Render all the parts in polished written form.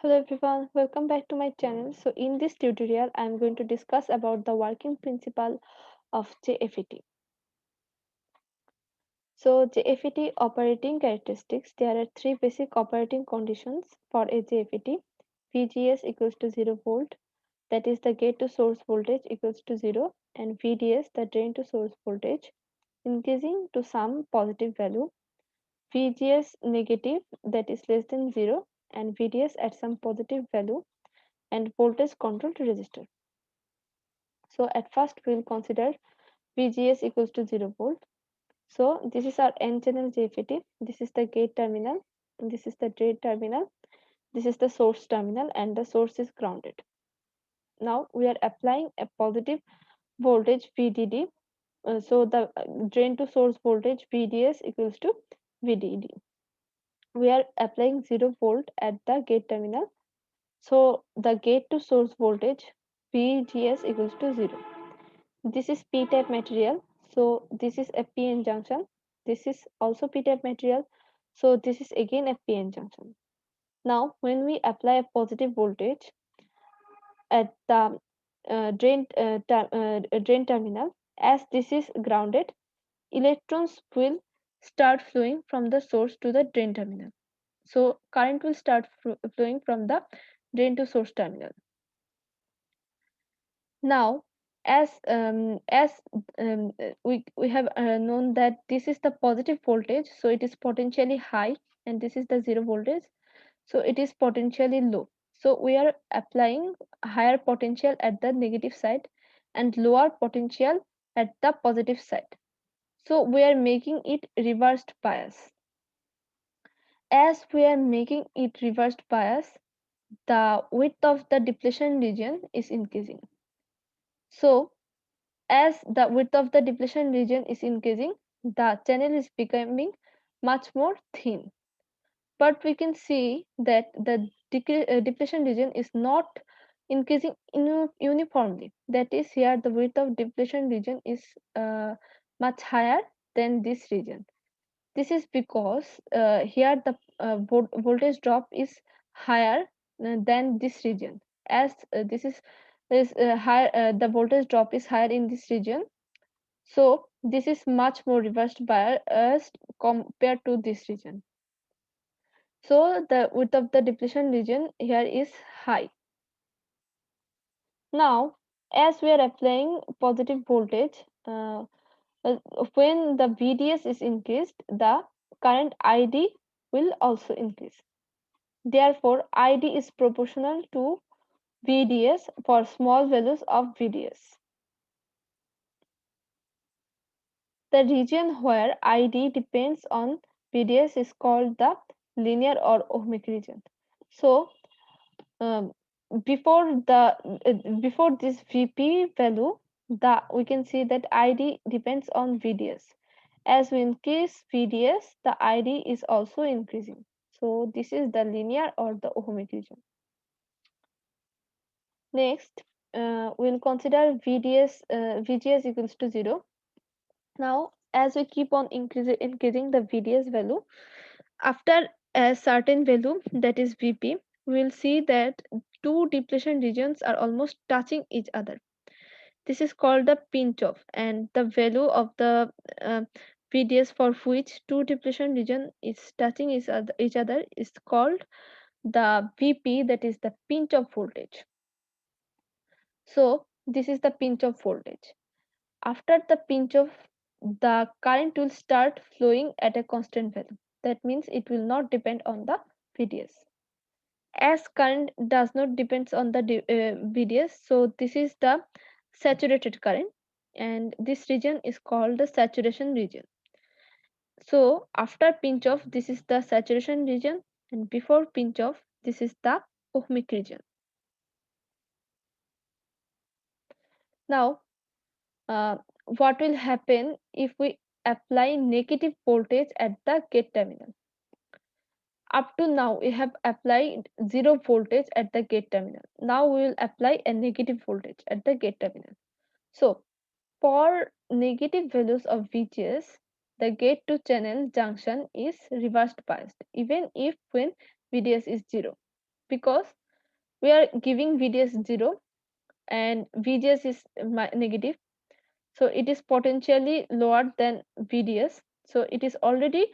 Hello everyone, welcome back to my channel. So in this tutorial, I am going to discuss about the working principle of JFET. So JFET operating characteristics, there are three basic operating conditions for a JFET. VGS equals to 0 volt, that is the gate to source voltage equals to 0, and VDS, the drain to source voltage, increasing to some positive value. VGS negative, that is less than 0, and VDS at some positive value, and voltage controlled resistor. So at first we'll consider VGS equals to 0 volt. So this is our N channel JFET. This is the gate terminal. This is the drain terminal. This is the source terminal and the source is grounded. Now we are applying a positive voltage VDD. So the drain to source voltage VDS equals to VDD. We are applying 0 volt at the gate terminal. So the gate to source voltage VGS equals to 0. This is p-type material, so this is a p-n junction. This is also p-type material, so this is again a p-n junction. Now when we apply a positive voltage at the drain terminal, as this is grounded, electrons will start flowing from the source to the drain terminal. So current will start flowing from the drain to source terminal. Now, as we have known that this is the positive voltage, so it is potentially high, and this is the zero voltage, so it is potentially low. So we are applying higher potential at the negative side and lower potential at the positive side. So we are making it reversed bias. As we are making it reversed bias, the width of the depletion region is increasing. So as the width of the depletion region is increasing, the channel is becoming much more thin. But we can see that the depletion region is not increasing uniformly. That is, here the width of depletion region is much higher than this region. This is because here the voltage drop is higher than this region. As this is higher, the voltage drop is higher in this region, so this is much more reversed biased compared to this region. So the width of the depletion region here is high. Now, as we are applying positive voltage, when the VDS is increased, the current ID will also increase. Therefore, ID is proportional to VDS for small values of VDS. The region where ID depends on VDS is called the linear or ohmic region. So um, before this VP value, we can see that ID depends on VDS. As we increase VDS, the ID is also increasing. So this is the linear or the ohmic region. Next, we'll consider VGS equals to 0. Now, as we keep on increasing the VDS value, after a certain value, that is VP, we will see that two depletion regions are almost touching each other. This is called the pinch off, and the value of the VDS for which two depletion region is touching each other is called the VP, that is the pinch off voltage. So this is the pinch off voltage. After the pinch off, the current will start flowing at a constant value. That means it will not depend on the VDS. As current does not depends on the VDS, so this is the saturated current, and this region is called the saturation region. So after pinch off, this is the saturation region, and before pinch off, this is the ohmic region. Now, what will happen if we apply negative voltage at the gate terminal? Up to now, we have applied 0 voltage at the gate terminal. Now we will apply a negative voltage at the gate terminal. So for negative values of VGS, the gate to channel junction is reversed biased, even if when VDS is 0. because we are giving VDS 0 and VGS is negative, so it is potentially lower than VDS, so it is already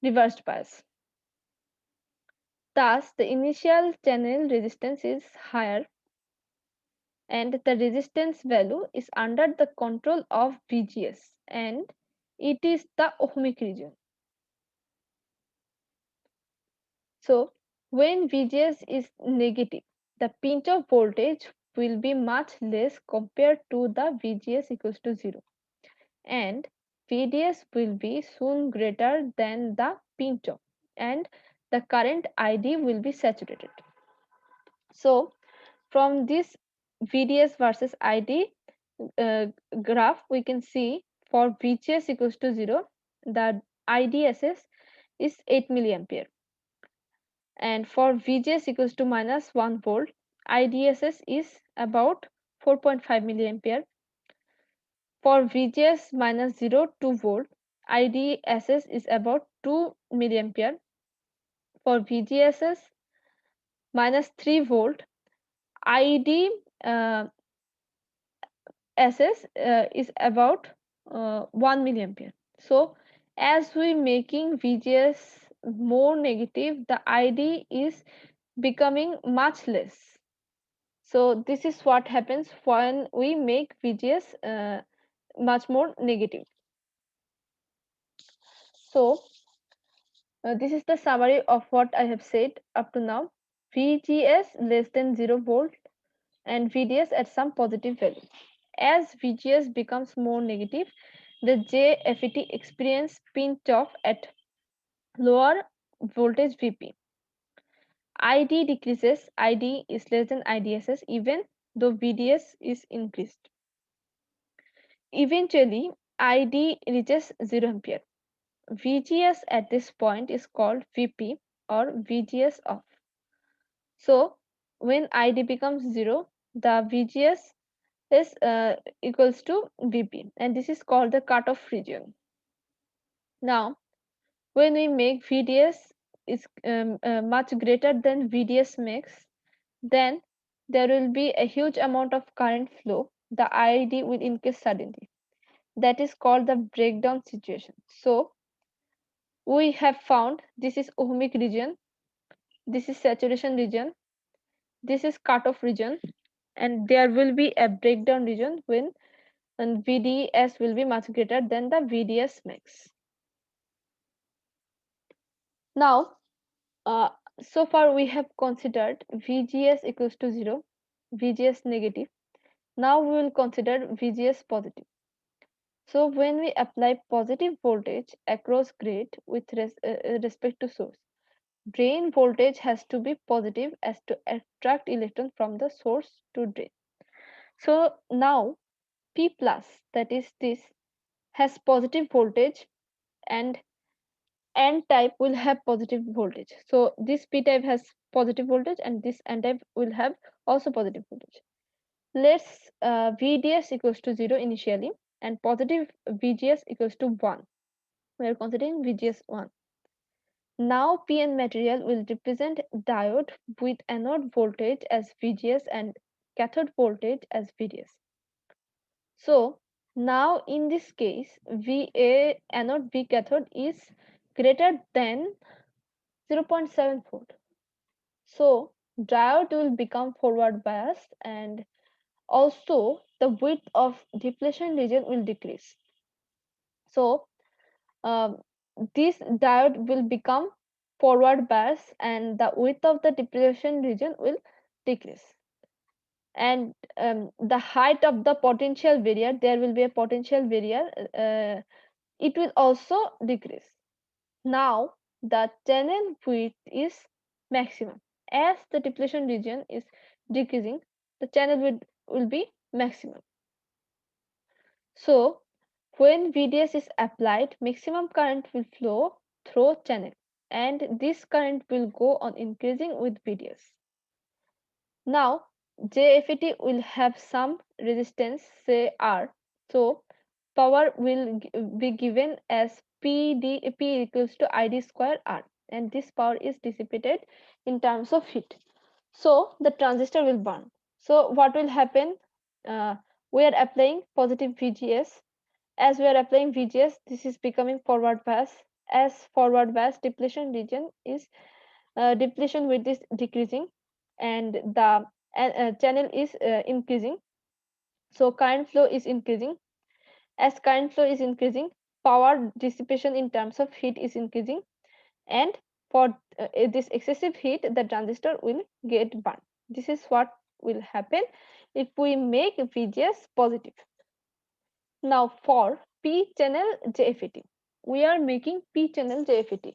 reversed bias. Thus, the initial channel resistance is higher and the resistance value is under the control of VGS and it is the ohmic region. So, when VGS is negative, the pinch off voltage will be much less compared to the VGS equals to 0 and VDS will be soon greater than the pinch off and the current ID will be saturated. So, from this VDS versus ID graph, we can see for VGS equals to 0, the IDSS is 8 milliampere, and for VGS equals to minus 1 volt, IDSS is about 4.5 milliampere. For VGS minus 0 2 volt, IDSS is about 2 milliampere. For VGSS minus 3 volt, ID SS is about 1 milliampere. So as we making VGS more negative, the ID is becoming much less. So this is what happens when we make VGS much more negative. So this is the summary of what I have said up to now. VGS less than 0 volt and VDS at some positive value. As VGS becomes more negative, the JFET experience pinch off at lower voltage VP. ID decreases, ID is less than IDSS even though VDS is increased. Eventually, ID reaches 0 ampere. VGS at this point is called VP or VGS off. So, when ID becomes 0, the VGS is equals to VP and this is called the cutoff region. Now, when we make VDS is much greater than VDS max, then there will be a huge amount of current flow. The ID will increase suddenly. That is called the breakdown situation. So, we have found this is ohmic region, this is saturation region, this is cutoff region, and there will be a breakdown region when and VDS will be much greater than the VDS max. Now, so far we have considered VGS equals to 0, VGS negative. Now we will consider VGS positive. So when we apply positive voltage across grid with respect to source, drain voltage has to be positive as to attract electron from the source to drain. So now P plus, that is this, has positive voltage and N type will have positive voltage. So this P type has positive voltage and this N type will have also positive voltage. Let's VDS equals to 0 initially and positive VGS equals to 1. We are considering VGS 1. Now PN material will represent diode with anode voltage as VGS and cathode voltage as VDS. So now in this case, VA anode V cathode is greater than 0.7 volt. So diode will become forward biased and also the width of depletion region will decrease. So this diode will become forward bias and the width of the depletion region will decrease. And the height of the potential barrier, there will be a potential barrier, it will also decrease. Now the channel width is maximum. As the depletion region is decreasing, the channel width will be maximum. So when VDS is applied, maximum current will flow through channel and this current will go on increasing with VDS. Now JFET will have some resistance, say R. So power will be given as P equals to ID square R and this power is dissipated in terms of heat. So the transistor will burn. So what will happen? uh, we are applying positive VGS. As we are applying VGS, this is becoming forward bias. As forward bias, depletion region is depletion width is decreasing, and the channel is increasing. So current flow is increasing. As current flow is increasing, power dissipation in terms of heat is increasing, and for this excessive heat, the transistor will get burned. This is what will happen if we make VGS positive. Now for p channel JFET, we are making p channel JFET.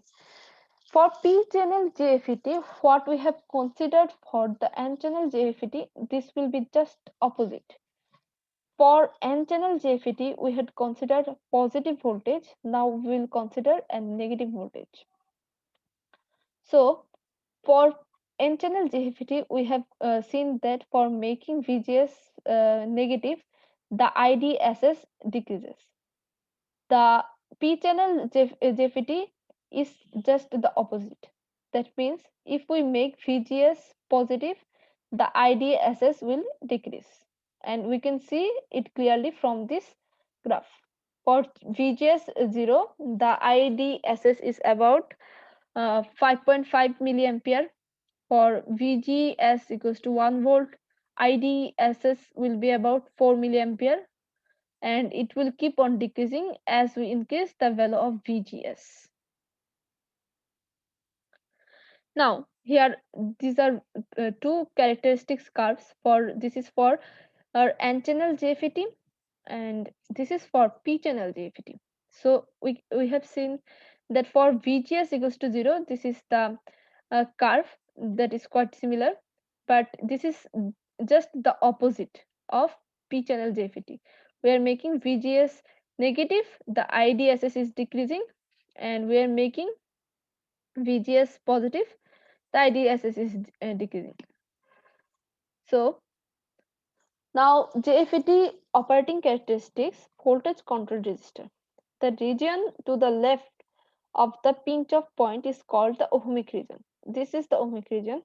For p channel JFET, what we have considered for the n channel JFET, this will be just opposite. For n channel JFET, we had considered positive voltage. Now we will consider a negative voltage. So for n channel JFET, we have seen that for making VGS negative, the IDSS decreases. The p channel JFET is just the opposite. That means if we make VGS positive, the IDSS will decrease, and we can see it clearly from this graph. For VGS 0, the IDSS is about 5.5 milliampere. For VGS equals to 1 volt, IDSS will be about 4 milliampere, and it will keep on decreasing as we increase the value of VGS. Now here these are two characteristics curves. For this is for our n channel JFET, and this is for p channel JFET. So we have seen that for VGS equals to 0, this is the curve that is quite similar, but this is just the opposite of p channel JFET. We are making VGS negative, the IDSS is decreasing, and we are making VGS positive, the IDSS is decreasing. So now JFET operating characteristics, voltage control resistor. The region to the left of the pinch off point is called the ohmic region. This is the ohmic region.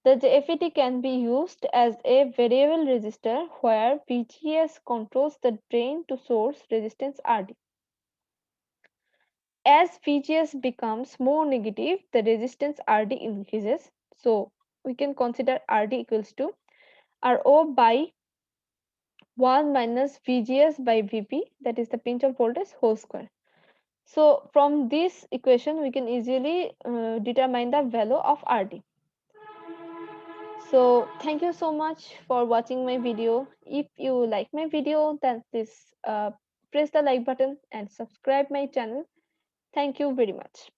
The JFET can be used as a variable resistor where VGS controls the drain to source resistance RD. As VGS becomes more negative, the resistance RD increases. So we can consider RD equals to RO by 1 minus VGS by VP, that is the pinch off voltage whole square. So from this equation, we can easily determine the value of RD. So thank you so much for watching my video. If you like my video, then please press the like button and subscribe my channel. Thank you very much.